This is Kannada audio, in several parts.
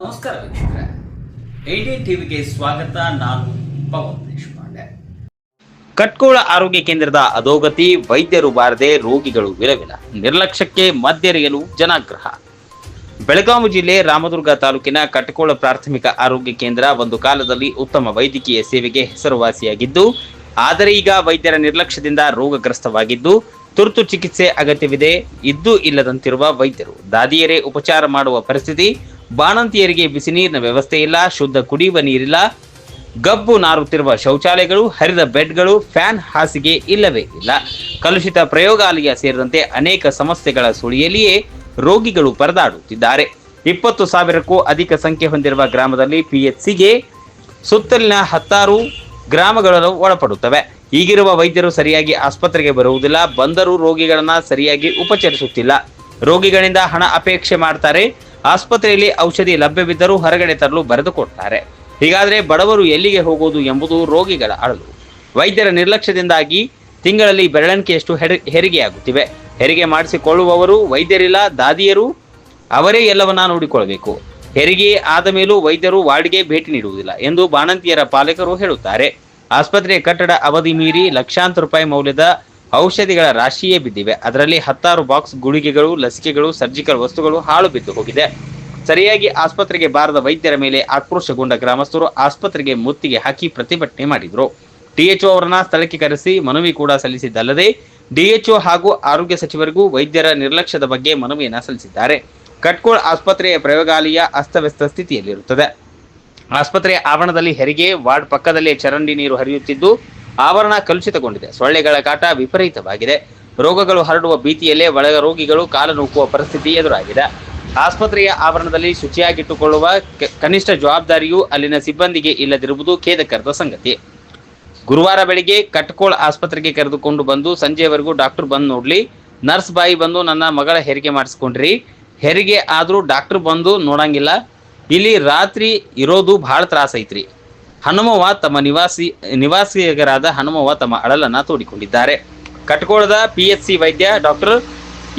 ನಮಸ್ಕಾರ ವೀಕ್ಷಕರೇ, 18 ಟಿವಿಗೆ ಸ್ವಾಗತ. ನಾನು ಪವನ್ ದೇಶಪಾಂಡೆ. ಕಟ್ಕೋಳ ಆರೋಗ್ಯ ಕೇಂದ್ರದ ಅಧೋಗತಿ, ವೈದ್ಯರು ಬಾರದೆ ರೋಗಿಗಳು ವಿಲವಿಲ, ನಿರ್ಲಕ್ಷ್ಯಕ್ಕೆ ಮಧ್ಯೆರೆಯಲು ಜನಾಗ್ರಹ. ಬೆಳಗಾವಿ ಜಿಲ್ಲೆ ರಾಮದುರ್ಗ ತಾಲೂಕಿನ ಕಟ್ಕೋಳ ಪ್ರಾಥಮಿಕ ಆರೋಗ್ಯ ಕೇಂದ್ರ ಒಂದು ಕಾಲದಲ್ಲಿ ಉತ್ತಮ ವೈದ್ಯಕೀಯ ಸೇವೆಗೆ ಹೆಸರುವಾಸಿಯಾಗಿದ್ದು, ಆದರೆ ಈಗ ವೈದ್ಯರ ನಿರ್ಲಕ್ಷ್ಯದಿಂದ ರೋಗಗ್ರಸ್ತವಾಗಿದ್ದು ತುರ್ತು ಚಿಕಿತ್ಸೆ ಅಗತ್ಯವಿದೆ. ಇದ್ದೂ ಇಲ್ಲದಂತಿರುವ ವೈದ್ಯರು, ದಾದಿಯರೇ ಉಪಚಾರ ಮಾಡುವ ಪರಿಸ್ಥಿತಿ, ಬಾಣಂತಿಯರಿಗೆ ಬಿಸಿ ನೀರಿನ ವ್ಯವಸ್ಥೆ ಇಲ್ಲ, ಶುದ್ಧ ಕುಡಿಯುವ ನೀರಿಲ್ಲ, ಗಬ್ಬು ನಾರುತ್ತಿರುವ ಶೌಚಾಲಯಗಳು, ಹರಿದ ಬೆಡ್ಗಳು, ಫ್ಯಾನ್ ಹಾಸಿಗೆ ಇಲ್ಲವೇ ಇಲ್ಲ, ಕಲುಷಿತ ಪ್ರಯೋಗಾಲಯ ಸೇರಿದಂತೆ ಅನೇಕ ಸಮಸ್ಯೆಗಳ ಸುಳಿಯಲ್ಲಿಯೇ ರೋಗಿಗಳು ಪರದಾಡುತ್ತಿದ್ದಾರೆ. 20,000ಕ್ಕೂ ಅಧಿಕ ಸಂಖ್ಯೆ ಹೊಂದಿರುವ ಗ್ರಾಮದಲ್ಲಿ ಪಿಎಚ್ಸಿಗೆ ಸುತ್ತಲಿನ 10 ಗ್ರಾಮಗಳು ಒಳಪಡುತ್ತವೆ. ಈಗಿರುವ ವೈದ್ಯರು ಸರಿಯಾಗಿ ಆಸ್ಪತ್ರೆಗೆ ಬರುವುದಿಲ್ಲ, ಬಂದರೂ ರೋಗಿಗಳನ್ನ ಸರಿಯಾಗಿ ಉಪಚರಿಸುತ್ತಿಲ್ಲ, ರೋಗಿಗಳಿಂದ ಹಣ ಅಪೇಕ್ಷೆ ಮಾಡ್ತಾರೆ, ಆಸ್ಪತ್ರೆಯಲ್ಲಿ ಔಷಧಿ ಲಭ್ಯವಿದ್ದರೂ ಹೊರಗಡೆ ತರಲು ಬರೆದುಕೊಡ್ತಾರೆ. ಹೀಗಾದರೆ ಬಡವರು ಎಲ್ಲಿಗೆ ಹೋಗೋದು ಎಂಬುದು ರೋಗಿಗಳ ಅಳಲು. ವೈದ್ಯರ ನಿರ್ಲಕ್ಷ್ಯದಿಂದಾಗಿ ತಿಂಗಳಲ್ಲಿ ಬೆರಳೆಣಿಕೆಯಷ್ಟು ಹೆರಿಗೆಯಾಗುತ್ತಿವೆ. ಹೆರಿಗೆ ಮಾಡಿಸಿಕೊಳ್ಳುವವರು ವೈದ್ಯರಿಲ್ಲ, ದಾದಿಯರು ಅವರೇ ಎಲ್ಲವನ್ನ ನೋಡಿಕೊಳ್ಳಬೇಕು. ಹೆರಿಗೆ ಆದ ಮೇಲೂ ವೈದ್ಯರು ವಾರ್ಡ್ಗೆ ಭೇಟಿ ನೀಡುವುದಿಲ್ಲ ಎಂದು ಬಾಣಂತಿಯರ ಪಾಲಕರು ಹೇಳುತ್ತಾರೆ. ಆಸ್ಪತ್ರೆಯ ಕಟ್ಟಡ ಅವಧಿ ಮೀರಿ ಲಕ್ಷಾಂತರ ರೂಪಾಯಿ ಮೌಲ್ಯದ ಔಷಧಿಗಳ ರಾಶಿಯೇ ಬಿದ್ದಿವೆ. ಅದರಲ್ಲಿ 10 ಬಾಕ್ಸ್ ಗುಳಿಗೆಗಳು, ಲಸಿಕೆಗಳು, ಸರ್ಜಿಕಲ್ ವಸ್ತುಗಳು ಹಾಳು ಬಿದ್ದು ಹೋಗಿದೆ. ಸರಿಯಾಗಿ ಆಸ್ಪತ್ರೆಗೆ ಬಾರದ ವೈದ್ಯರ ಮೇಲೆ ಆಕ್ರೋಶಗೊಂಡ ಗ್ರಾಮಸ್ಥರು ಆಸ್ಪತ್ರೆಗೆ ಮುತ್ತಿಗೆ ಹಾಕಿ ಪ್ರತಿಭಟನೆ ಮಾಡಿದರು. ಡಿಎಚ್ಒ ಅವರನ್ನ ಸ್ಥಳಕ್ಕೆ ಕರೆಸಿ ಮನವಿ ಕೂಡ ಸಲ್ಲಿಸಿದ್ದಲ್ಲದೆ ಡಿಎಚ್ಒ ಹಾಗೂ ಆರೋಗ್ಯ ಸಚಿವರಿಗೂ ವೈದ್ಯರ ನಿರ್ಲಕ್ಷ್ಯದ ಬಗ್ಗೆ ಮನವಿಯನ್ನ ಸಲ್ಲಿಸಿದ್ದಾರೆ. ಕಟ್ಕೋಳ ಆಸ್ಪತ್ರೆಯ ಪ್ರಯೋಗಾಲಯ ಅಸ್ತವ್ಯಸ್ತ ಸ್ಥಿತಿಯಲ್ಲಿರುತ್ತದೆ. ಆಸ್ಪತ್ರೆಯ ಆವರಣದಲ್ಲಿ ಹೆರಿಗೆ ವಾರ್ಡ್ ಪಕ್ಕದಲ್ಲೇ ಚರಂಡಿ ನೀರು ಹರಿಯುತ್ತಿದ್ದು ಆವರಣ ಕಲುಷಿತಗೊಂಡಿದೆ. ಸೊಳ್ಳೆಗಳ ಕಾಟ ವಿಪರೀತವಾಗಿದೆ. ರೋಗಗಳು ಹರಡುವ ಭೀತಿಯಲ್ಲೇ ಒಳಗ ರೋಗಿಗಳು ಕಾಲು ನೂಕುವ ಪರಿಸ್ಥಿತಿ ಎದುರಾಗಿದೆ. ಆಸ್ಪತ್ರೆಯ ಆವರಣದಲ್ಲಿ ಶುಚಿಯಾಗಿಟ್ಟುಕೊಳ್ಳುವ ಕನಿಷ್ಠ ಜವಾಬ್ದಾರಿಯೂ ಅಲ್ಲಿನ ಸಿಬ್ಬಂದಿಗೆ ಇಲ್ಲದಿರುವುದು ಖೇದಕರದ ಸಂಗತಿ. ಗುರುವಾರ ಬೆಳಿಗ್ಗೆ ಕಟ್ಕೋಳ ಆಸ್ಪತ್ರೆಗೆ ಕರೆದುಕೊಂಡು ಬಂದು ಸಂಜೆವರೆಗೂ ಡಾಕ್ಟರ್ ಬಂದು ನೋಡ್ಲಿ, ನರ್ಸ್ ಬಾಯಿ ಬಂದು ನನ್ನ ಮಗಳ ಹೆರಿಗೆ ಮಾಡಿಸ್ಕೊಂಡ್ರಿ, ಹೆರಿಗೆ ಆದ್ರೂ ಡಾಕ್ಟರ್ ಬಂದು ನೋಡಂಗಿಲ್ಲ, ಇಲ್ಲಿ ರಾತ್ರಿ ಇರೋದು ಬಹಳ ತ್ರಾಸ ಐತ್ರಿ. ಹನುಮವ್ವ ತಮ್ಮ ನಿವಾಸಿಗರಾದ ಹನುಮವ್ವ ತಮ್ಮ ಅಳಲನ್ನ ತೋಡಿಕೊಂಡಿದ್ದಾರೆ. ಕಟ್ಕೋಳದ ಪಿಎಚ್ಸಿ ವೈದ್ಯ ಡಾಕ್ಟರ್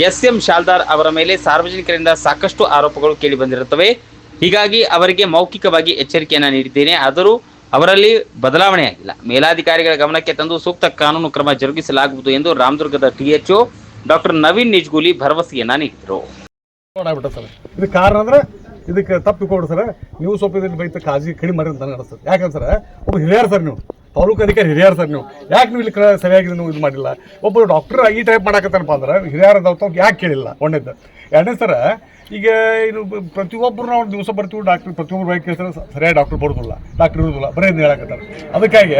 ಎಸ್.ಎಂ. ಶಾಲ್ದಾರ್ ಅವರ ಮೇಲೆ ಸಾರ್ವಜನಿಕರಿಂದ ಸಾಕಷ್ಟು ಆರೋಪಗಳು ಕೇಳಿ ಬಂದಿರುತ್ತವೆ. ಹೀಗಾಗಿ ಅವರಿಗೆ ಮೌಖಿಕವಾಗಿ ಎಚ್ಚರಿಕೆಯನ್ನ ನೀಡಿದ್ದೇನೆ, ಆದರೂ ಅವರಲ್ಲಿ ಬದಲಾವಣೆಯಾಗಿಲ್ಲ. ಮೇಲಾಧಿಕಾರಿಗಳ ಗಮನಕ್ಕೆ ತಂದು ಸೂಕ್ತ ಕಾನೂನು ಕ್ರಮ ಜರುಗಿಸಲಾಗುವುದು ಎಂದು ರಾಮದುರ್ಗದ ಟಿಎಚ್ಒ ಡಾಕ್ಟರ್ ನವೀನ್ ನಿಜ್ಗುಲಿ ಭರವಸೆಯನ್ನ ನೀಡಿದರು. ಇದು ಕಾರಣ ಅಂದ್ರೆ ಇದಕ್ಕೆ ತಪ್ಪು ಕೊಡ್ರಿ ಸರ್, ನೀವು ಸ್ವಲ್ಪ ಇದನ್ನು ಬೈತ ಕಾಳಜಿ ಕಡಿಮೆ ಮಾಡಿ ಅಂತ ಅನಿಸ್ತದೆ. ಯಾಕಂದ್ರೆ ಸರ್ ಒಬ್ಬ ಹಿರಿಯರು ಸರ್, ನೀವು ತಾಲೂಕು ಅಧಿಕಾರಿ ಹಿರಿಯರು ಸರ್, ನೀವು ಯಾಕೆ ನೀವು ಇಲ್ಲಿ ಸರಿಯಾಗಿ ನೀವು ಇದು ಮಾಡಿಲ್ಲ? ಒಬ್ಬರು ಡಾಕ್ಟರ್ ಈ ಟೈಪ್ ಮಾಡಕತ್ತಾನಪ್ಪ ಅಂದ್ರೆ ಹಿರಿಯರದವ್ರು ಯಾಕೆ ಕೇಳಿಲ್ಲ? ಒಂದೇದ್ದು. ಎರಡನೇ ಸರ ಈಗ ಇದು ಪ್ರತಿಯೊಬ್ಬರು ನಾವು ದಿವಸ ಬರ್ತೀವಿ, ಡಾಕ್ಟ್ರ್ ಪ್ರತಿಯೊಬ್ಬರು ಬೈಕ್ ಕೇಳ್ತಾರೆ, ಸರಿಯಾಗಿ ಡಾಕ್ಟ್ರ್ ಬರೋದಿಲ್ಲ, ಡಾಕ್ಟ್ರ್ ಇರೋದಿಲ್ಲ, ಬರೀ ಇದು ಹೇಳಕತ್ತಾರೆ. ಅದಕ್ಕಾಗಿ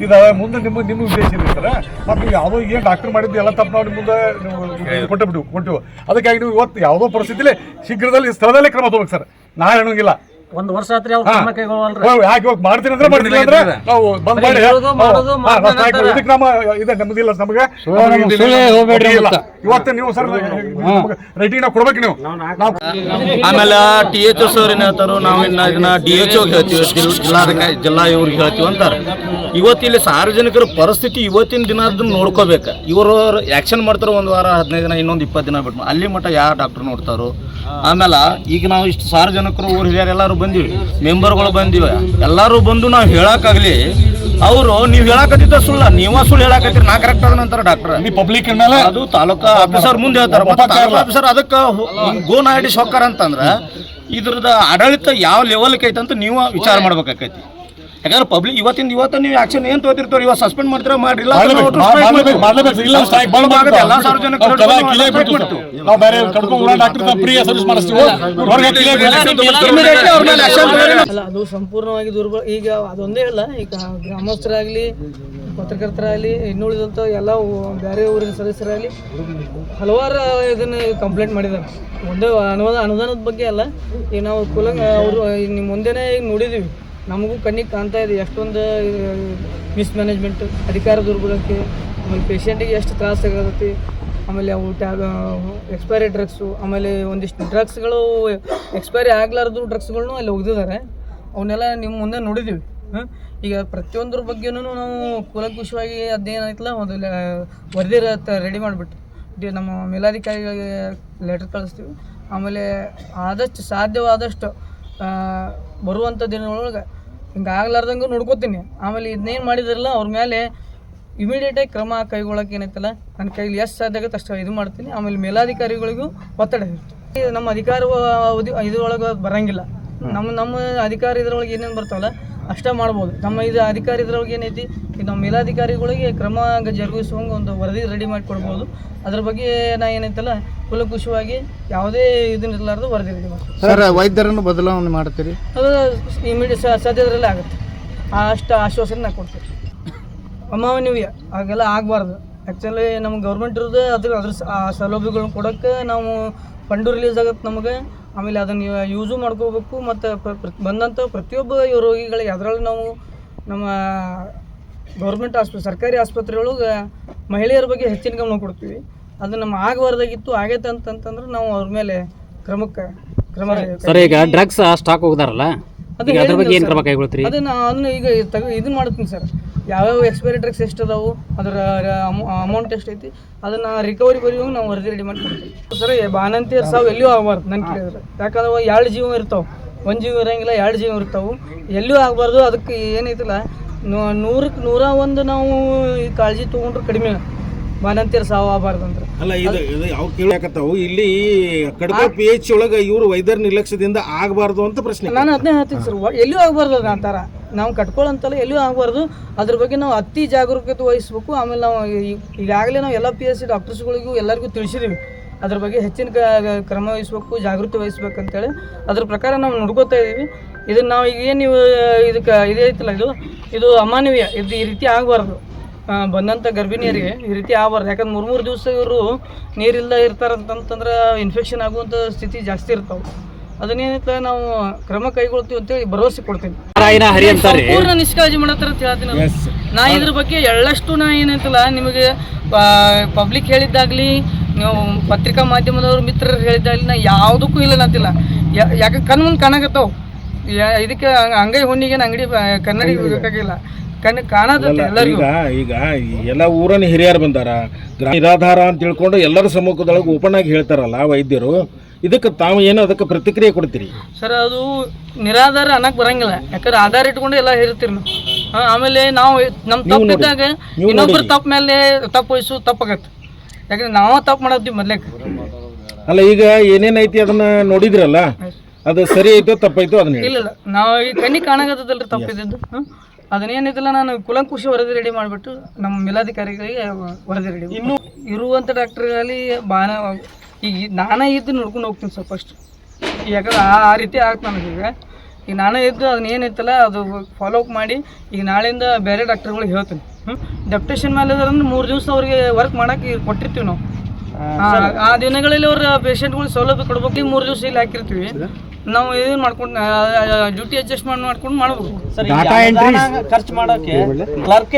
ಇದು ಮುಂದೆ ನಿಮ್ಮ ಉದ್ದೇಶ ಇರ್ತಾರೆ. ಮತ್ತು ಯಾವುದೋ ಏನು ಡಾಕ್ಟ್ರ್ ಮಾಡಿದ್ದು ಎಲ್ಲ ತಪ್ಪು ನಾವು ಮುಂದೆ ಕೊಟ್ಟಿವು. ಅದಕ್ಕಾಗಿ ನೀವು ಇವತ್ತು ಯಾವುದೋ ಪರಿಸ್ಥಿತಿಲಿ ಶೀಘ್ರದಲ್ಲಿ ಸ್ಥಳದಲ್ಲೇ ಕ್ರಮ ತಗೋಬೇಕು ಸರ್. ನಾ ಹೇಳೋಂಗಿಲ್ಲ. ಒಂದು ವರ್ಷ ಆತ್ರಿ ಅವ್ರು ಯಾಕೆ ಇವಾಗ ಮಾಡ್ತೀನಿ ಅಂದ್ರೆ ನಾವು ಬಂದ್ ಮಾಡಿ ಇದಕ್ಕೆ ನಮ್ಮ ಇದೆ ನಮ್ದಿಲ್ಲ, ನಮಗೆ ಇವತ್ತು ನೀವು ಸರ್ ರೇಟಿಂಗ್ ನಾವು ಕೊಡ್ಬೇಕು ನೀವು. ಆಮೇಲೆ ಟಿಎಚ್ಒ ಸರ್ ಏನ್ ಹೇಳ್ತಾರೋ, ನಾವು ಇದನ್ನ ಡಿಎಚ್ಒ ಹೇಳ್ತೀವಿ, ಜಿಲ್ಲಾ ಇವ್ರಿಗೆ ಹೇಳ್ತೀವಿ ಅಂತಾರೆ. ಇವತ್ತಿಲ್ಲಿ ಸಾರ್ವಜನಿಕರ ಪರಿಸ್ಥಿತಿ ಇವತ್ತಿನ ದಿನ ಅದನ್ನ ನೋಡ್ಕೋಬೇಕು. ಇವರು ಆಕ್ಷನ್ ಮಾಡ್ತಾರೋ 1 ವಾರ 15 ದಿನ, ಇನ್ನೊಂದು 20 ದಿನ ಬಿಟ್ಟು ಅಲ್ಲಿ ಮಟ್ಟ ಯಾವ ಡಾಕ್ಟರ್ ನೋಡ್ತಾರೋ. ಆಮೇಲೆ ಈಗ ನಾವು ಇಷ್ಟು ಸಾರ್ವಜನಿಕರು ಊರು ಹಿರಿಯರು ಎಲ್ಲರೂ ಬಂದಿವಿ, ಮೆಂಬರ್ಗಳು ಬಂದಿವಿ, ಎಲ್ಲರೂ ಬಂದು ನಾವು ಹೇಳಕ್ಕಾಗ್ಲಿ, ಅವರು ನೀವು ಹೇಳಕತ್ತಿದ್ದ ಸುಳ್ಳ, ನೀವ ಸುಳ್ಳು ಹೇಳಕತ್ತೀರಿ, ನಾ ಕರೆಕ್ಟ್ ಅದ ನಂತರ ಡಾಕ್ಟರ್ ಪಬ್ಲಿಕ್ ಅದು ತಾಲೂಕಾ ಆಫೀಸರ್ ಮುಂದೆ ಹೇಳ್ತಾರೆ. ತಾಲೂಕಾ ಆಫೀಸರ್ ಅದಕ್ಕೆ ಗೋನ್ ಆಡಿ ಸೊಕ್ಕಾರ ಅಂತಂದ್ರೆ ಇದ್ರದ ಆಡಳಿತ ಯಾವ ಲೆವೆಲ್ಗೆ ಐತೆ ಅಂತ ನೀವು ವಿಚಾರ ಮಾಡ್ಬೇಕಾಕೈತಿ. ಯಾಕಂದ್ರೆ ಪಬ್ಲಿಕ್ ಇವತ್ತು ನೀವು ಆಕ್ಷನ್ ಏನ್ ತಗೋತಿರ್ತಾರ, ಇವತ್ತು ಸಸ್ಪೆಂಡ್ ಮಾಡ್ತೀರಾ ಮಾಡ್ರಿಲ್ಲ, ಎಲ್ಲ ಸಾರ್ವಜನಿಕರು ಅದು ಸಂಪೂರ್ಣವಾಗಿ ದುರ್ಬಲ. ಈಗ ಅದೊಂದೇ ಇಲ್ಲ, ಈಗ ಗ್ರಾಮಸ್ಥರಾಗಲಿ, ಪತ್ರಕರ್ತರಾಗಲಿ, ಇನ್ನುಳಿದಂಥ ಎಲ್ಲ ಬೇರೆ ಊರಿನ ಸದಸ್ಯರಾಗಲಿ ಹಲವಾರು ಇದನ್ನು ಕಂಪ್ಲೇಂಟ್ ಮಾಡಿದ್ದಾರೆ. ಒಂದೇ ಅನುದಾನದ ಬಗ್ಗೆ ಅಲ್ಲ, ಈಗ ನಾವು ಅವರು ನಿಮ್ಮ ಮುಂದೆನೇ ಈಗ ನೋಡಿದ್ದೀವಿ, ನಮಗೂ ಕಣ್ಣಿಗೆ ಕಾಣ್ತಾ ಇದೆ ಎಷ್ಟೊಂದು ಮಿಸ್ಮ್ಯಾನೇಜ್ಮೆಂಟ್, ಅಧಿಕಾರ ದುರ್ಬಳಕೆ, ಆಮೇಲೆ ಪೇಷಂಟಿಗೆ ಎಷ್ಟು ತ್ರಾಸ ಆಗತ್ತೆ. ಆಮೇಲೆ ಅವು ಎಕ್ಸ್ಪೈರಿ ಡ್ರಗ್ಸು, ಆಮೇಲೆ ಒಂದಿಷ್ಟು ಡ್ರಗ್ಸ್ಗಳು ಎಕ್ಸ್ಪೈರಿ ಆಗಲಾರ್ದು ಡ್ರಗ್ಸ್ಗಳನ್ನೂ ಅಲ್ಲಿ ಒಗ್ದಿದ್ದಾರೆ. ಅವನ್ನೆಲ್ಲ ನಿಮ್ಮ ಮುಂದೆ ನೋಡಿದ್ದೀವಿ. ಈಗ ಪ್ರತಿಯೊಂದ್ರ ಬಗ್ಗೆನೂ ನಾವು ಕೂಲಂಕುಷವಾಗಿ ಅದೇನಾಯ್ತಲ್ಲ ಒಂದು ವರದಿ ರೆಡಿ ಮಾಡಿಬಿಟ್ಟು ನಮ್ಮ ಮೇಲಾಧಿಕಾರಿಗಳಿಗೆ ಲೆಟರ್ ಕಳಿಸ್ತೀವಿ. ಆಮೇಲೆ ಆದಷ್ಟು ಸಾಧ್ಯವಾದಷ್ಟು ಬರುವಂಥ ದಿನದೊಳಗೆ ಹಿಂಗೆ ಆಗ್ಲಾರ್ದಂಗೆ ನೋಡ್ಕೋತೀನಿ. ಆಮೇಲೆ ಇದನ್ನೇನು ಮಾಡಿದ್ರಲ್ಲ ಅವ್ರ ಮೇಲೆ ಇಮಿಡಿಯೇಟಾಗಿ ಕ್ರಮ ಕೈಗೊಳ್ಳೋಕೆ ಏನೈತಲ್ಲ ನನ್ನ ಕೈಲಿ ಎಷ್ಟು ಸಾಧ್ಯ ಆಗುತ್ತೆ ಅಷ್ಟು ಇದು ಮಾಡ್ತೀನಿ. ಆಮೇಲೆ ಮೇಲಾಧಿಕಾರಿಗಳಿಗೂ ಒತ್ತಡ ಇರುತ್ತೆ. ನಮ್ಮ ಅಧಿಕಾರ ಇದ್ರೊಳಗೆ ಬರೋಂಗಿಲ್ಲ. ನಮ್ಮ ಅಧಿಕಾರ ಇದ್ರೊಳಗೆ ಏನೇನು ಬರ್ತಾವಲ್ಲ ಅಷ್ಟೇ ಮಾಡ್ಬೋದು. ನಮ್ಮ ಇದು ಅಧಿಕಾರ ಇದ್ರೊಳಗೆ ಏನೈತಿ ಇದು ನಮ್ಮ ಮೇಲಾಧಿಕಾರಿಗಳಿಗೆ ಕ್ರಮ ಜರುಗಿಸುವಂಗೆ ಒಂದು ವರದಿ ರೆಡಿ ಮಾಡಿ ಕೊಡ್ಬೋದು. ಅದ್ರ ಬಗ್ಗೆ ನಾ ಏನೈತಲ್ಲ ಕುಲಕುಷವಾಗಿ ಯಾವುದೇ ಇದನ್ನಿರಲಾರ್ದು ವರದಿ ರೆಡಿ ಮಾಡ್ತೀವಿ. ಸರ್, ವೈದ್ಯರನ್ನು ಬದಲಾವಣೆ ಮಾಡ್ತೀರಿ? ಅದು ಸದ್ಯದಲ್ಲೇ ಆಗುತ್ತೆ. ಅಷ್ಟು ಆಶ್ವಾಸನೆ ನಾ ಕೊಡ್ತೀವಿ. ಅಮಾನವೀಯ ಹಾಗೆಲ್ಲ ಆಗಬಾರ್ದು. ಆ್ಯಕ್ಚುಲಿ ನಮ್ಮ ಗೌರ್ಮೆಂಟ್ ಇರೋದು ಅದ್ರ ಆ ಸೌಲಭ್ಯಗಳನ್ನ ಕೊಡೋಕ್ಕೆ ನಾವು ಫಂಡು ರಿಲೀಸ್ ಆಗುತ್ತೆ ನಮಗೆ. ಆಮೇಲೆ ಅದನ್ನು ಯೂಸು ಮಾಡ್ಕೋಬೇಕು. ಮತ್ತು ಬಂದಂಥ ಪ್ರತಿಯೊಬ್ಬ ರೋಗಿಗಳಿಗೆ ಅದರಲ್ಲಿ ನಾವು ನಮ್ಮ ಗೌರ್ಮೆಂಟ್ ಸರ್ಕಾರಿ ಆಸ್ಪತ್ರೆಯೊಳಗೆ ಮಹಿಳೆಯರ ಬಗ್ಗೆ ಹೆಚ್ಚಿನ ಗಮನ ಕೊಡ್ತೀವಿ. ಅದು ನಮ್ಮ ಆಗಬಾರ್ದಾಗಿತ್ತು, ಆಗೈತೆ ಅಂತಂದ್ರೆ ನಾವು ಅವ್ರ ಮೇಲೆ ಕ್ರಮ ಸರ್. ಈಗ ಡ್ರಗ್ಸ್ ಸ್ಟಾಕ್ ಹೋಗ್ದಾರಲ್ಲ, ಅದ್ರ ಬಗ್ಗೆ ಏನು ಕ್ರಮ ಕೈಗೊಳ್ತೀರಿ? ಅದನ್ನ ಈಗ ಇದನ್ನ ಮಾಡ್ತೀನಿ ಸರ್. ಯಾವ್ಯಾವ ಎಕ್ಸ್ಪೈರಿ ಡ್ರಗ್ಸ್ ಎಷ್ಟು ಅದಾವು, ಅದರ ಅಮೌಂಟ್ ಎಷ್ಟು ಐತಿ, ಅದನ್ನು ರಿಕವರಿ ಬರೆಯುವಾಗ ನಾವು ವರದಿ ರೆಡಿ ಮಾಡಿ ಕೊಡ್ತೀವಿ ಸರ್. ಬಾಣಂತಿಯರು ಸಾವು ಎಲ್ಲಿಯೂ ಆಗಬಾರ್ದು ನನ್ನ ಕೇಳಿದ್ರೆ. ಯಾಕಂದ್ರೆ 2 ಜೀವ ಇರ್ತಾವೆ, 1 ಜೀವ ಇರೋಂಗಿಲ್ಲ, 2 ಜೀವ ಇರ್ತಾವೆ. ಎಲ್ಲಿಯೂ ಆಗಬಾರ್ದು. ಅದಕ್ಕೆ ಏನೈತಿಲ್ಲ 100ಕ್ಕೆ 101 ನಾವು ಈ ಕಾಳಜಿ ತೊಗೊಂಡ್ರೆ ಕಡಿಮೆ ಬಾಣಂತಿಯರು ಸಾವು ಆಗಬಾರ್ದು ಅಂದ್ರೆ. ಅಲ್ಲ, ಇದು ಯಾವ ಕೇಳಕತ್ತಾವು ಇಲ್ಲಿ ಕಡಬ PH ಒಳಗೆ ಇವರು ವೈದ್ಯರ ನಿರ್ಲಕ್ಷ್ಯದಿಂದ ಆಗಬಾರ್ದು ಅಂತ ಪ್ರಶ್ನೆ. ನಾನು ಅದನ್ನೇ ಹೇಳ್ತೀನಿ ಸರ್. ಎಲ್ಲಿಯೂ ಆಗಬಾರ್ದು ಅದು ಅಂತಾರ. ನಾವು ಕಟ್ಕೊಳ್ಳೋಂತಲ್ಲ ಎಲ್ಲಿಯೂ ಆಗಬಾರ್ದು. ಅದ್ರ ಬಗ್ಗೆ ನಾವು ಅತಿ ಜಾಗರೂಕತೆ ವಹಿಸ್ಬೇಕು. ಆಮೇಲೆ ನಾವು ಈಗಾಗಲೇ ನಾವು ಎಲ್ಲ PSC ಡಾಕ್ಟರ್ಸ್ಗಳಿಗೂ ಎಲ್ಲರಿಗೂ ತಿಳಿಸಿದ್ದೀವಿ. ಅದ್ರ ಬಗ್ಗೆ ಹೆಚ್ಚಿನ ಕ್ರಮ ವಹಿಸ್ಬೇಕು, ಜಾಗೃತಿ ವಹಿಸ್ಬೇಕಂತೇಳಿ ಅದ್ರ ಪ್ರಕಾರ ನಾವು ನೋಡ್ಕೋತಾ ಇದ್ದೀವಿ. ಇದನ್ನು ನಾವು ಈಗ ಏನು ನೀವು ಇದಕ್ಕೆ ಇದೈತಲ್ಲ ಇದು ಅಮಾನವೀಯ. ಇದು ಈ ರೀತಿ ಆಗಬಾರ್ದು. ಬಂದಂಥ ಗರ್ಭಿಣಿಯರಿಗೆ ಈ ರೀತಿ ಆಗಬಾರ್ದು. ಯಾಕಂದ್ರೆ 3 ದಿವಸ ಇವರು ನೀರಿಲ್ಲದೆ ಇರ್ತಾರಂತಂದ್ರೆ ಇನ್ಫೆಕ್ಷನ್ ಆಗುವಂಥ ಸ್ಥಿತಿ ಜಾಸ್ತಿ ಇರ್ತಾವೆ. ಅದನ್ನೇನೈತೆ ನಾವು ಕ್ರಮ ಕೈಗೊಳ್ತೀವಿ ಅಂತೇಳಿ ಭರವಸೆ ಕೊಡ್ತೀನಿ. ಪೂರ್ಣ ನಿಷ್ಕಾಳಜಿ ಮಾಡತ್ತಾರ ಅಂತ ಹೇಳ್ತೀನಿ. ನಾ ಇದ್ರ ಬಗ್ಗೆ ಎಳ್ಳಷ್ಟು ನಾ ಏನೈತಲ್ಲ ನಿಮಗೆ ಪಬ್ಲಿಕ್ ಹೇಳಿದ್ದಾಗಲಿ, ನೀವು ಪತ್ರಿಕಾ ಮಾಧ್ಯಮದವ್ರ ಮಿತ್ರರು ಹೇಳಿದ್ದಾಗಲಿ ನಾ ಯಾವುದಕ್ಕೂ ಇಲ್ಲ ಅಂತಿಲ್ಲ. ಯಾಕೆ ಕಣ್ಮುಂದೆ ಕಾಣಕತ್ತಾವ. ಇದಕ್ಕೆ ಅಂಗೈ ಹುಣ್ಣಿಗೆ ಅಂಗಡಿ ಕನ್ನಡಿ ಬೇಕಾಗಿಲ್ಲ. ಈಗ ಎಲ್ಲ ಊರನ್ನ ಹಿರಿಯರು ಬಂದಾರ, ನಿರಾಧಾರ ಅಂತ ತಿಳ್ಕೊಂಡು ಎಲ್ಲರ ಸಮ್ಮುಖದೊಳಗೆ ಓಪನ್ ಆಗಿ ಹೇಳ್ತಾರಲ್ಲ ವೈದ್ಯರು. ಇದಕ್ಕೆ ತಾವು ಏನು ಅದಕ್ಕೆ ಪ್ರತಿಕ್ರಿಯೆ ಕೊಡ್ತೀರಿ ಸರ್? ಅದು ನಿರಾಧಾರ ಅನ್ನಕ್ಕೆ ಬರಂಗಿಲ್ಲ. ಯಾಕಂದ್ರೆ ಆಧಾರ ಇಟ್ಕೊಂಡು ಎಲ್ಲ ಹೇಳ್ತೀರಿ ನಾವು. ಆಮೇಲೆ ನಾವು ನಮ್ಮ ತಪ್ಪಿದ್ದಾಗ ಇನ್ನೊಬ್ಬರ ತಪ್ಪ ಮೇಲೆ ತಪ್ಪು ವಹಿಸು ತಪ್ಪಾಗತ್ತೆ. ಯಾಕಂದ್ರೆ ನಾವು ತಪ್ಪು ಮಾಡತ್ತೀವಿ ಮೊದ್ಲೇಕ. ಅಲ್ಲ, ಈಗ ಏನೇನೈತಿ ಅದನ್ನ ನೋಡಿದ್ರಲ್ಲ, ಅದು ಸರಿ ಐತೋ ತಪ್ಪಾಯ್ತೋ ಅದನ್ನ ಇಲ್ಲ ನಾವು ಈ ಕಣ್ಣಿಗೆ ಕಾಣಕತ್ತದಲ್ರಿ ತಪ್ಪಿದ್ದು. ಅದನ್ನೇನಿದೆಲ್ಲ ನಾನು ಕುಲಂಕುಷ ವರದಿ ರೆಡಿ ಮಾಡಿಬಿಟ್ಟು ನಮ್ಮ ಮೇಲಾಧಿಕಾರಿಗಳಿಗೆ ವರದಿ ರೆಡಿ. ಇನ್ನೂ ಇರುವಂಥ ಡಾಕ್ಟ್ರಲ್ಲಿ ಈಗ ನಾನೇ ಇದ್ದು ನೋಡ್ಕೊಂಡು ಹೋಗ್ತೀನಿ ಸರ್ ಫಸ್ಟ್. ಯಾಕಂದ್ರೆ ಆ ರೀತಿ ಆಗ್ತು ನನಗೀಗ. ಈಗ ನಾನೇ ಇದ್ದು ಅದನ್ನ ಏನೈತಲ್ಲ ಅದು ಫಾಲೋ ಅಪ್ ಮಾಡಿ ಈಗ ನಾಳೆಯಿಂದ ಬೇರೆ ಡಾಕ್ಟರ್ಗಳಿಗೆ ಹೇಳ್ತೀನಿ. ಡೆಪ್ಟೇಷನ್ ಮೇಲೆ ಅಂದ್ರೆ 3 ದಿವಸ ಅವ್ರಿಗೆ ವರ್ಕ್ ಮಾಡೋಕ್ಕೆ ಕೊಟ್ಟಿರ್ತೀವಿ ನಾವು. ಆ ದಿನಗಳಲ್ಲಿ ಅವ್ರ ಪೇಷಂಟ್ಗಳಿಗೆ ಸೌಲಭ್ಯ ಕೊಡ್ಬೇಕು. 3 ದಿವಸ ಇಲ್ಲಿ ಹಾಕಿರ್ತೀವಿ ನಾವು. ಏನು ಮಾಡ್ಕೊಂಡು ಡ್ಯೂಟಿ ಅಡ್ಜಸ್ಟ್ ಮಾಡ್ಕೊಂಡು ಮಾಡ್ಬೇಕು. ಖರ್ಚು ಮಾಡೋಕ್ಕೆ ಕ್ಲರ್ಕ್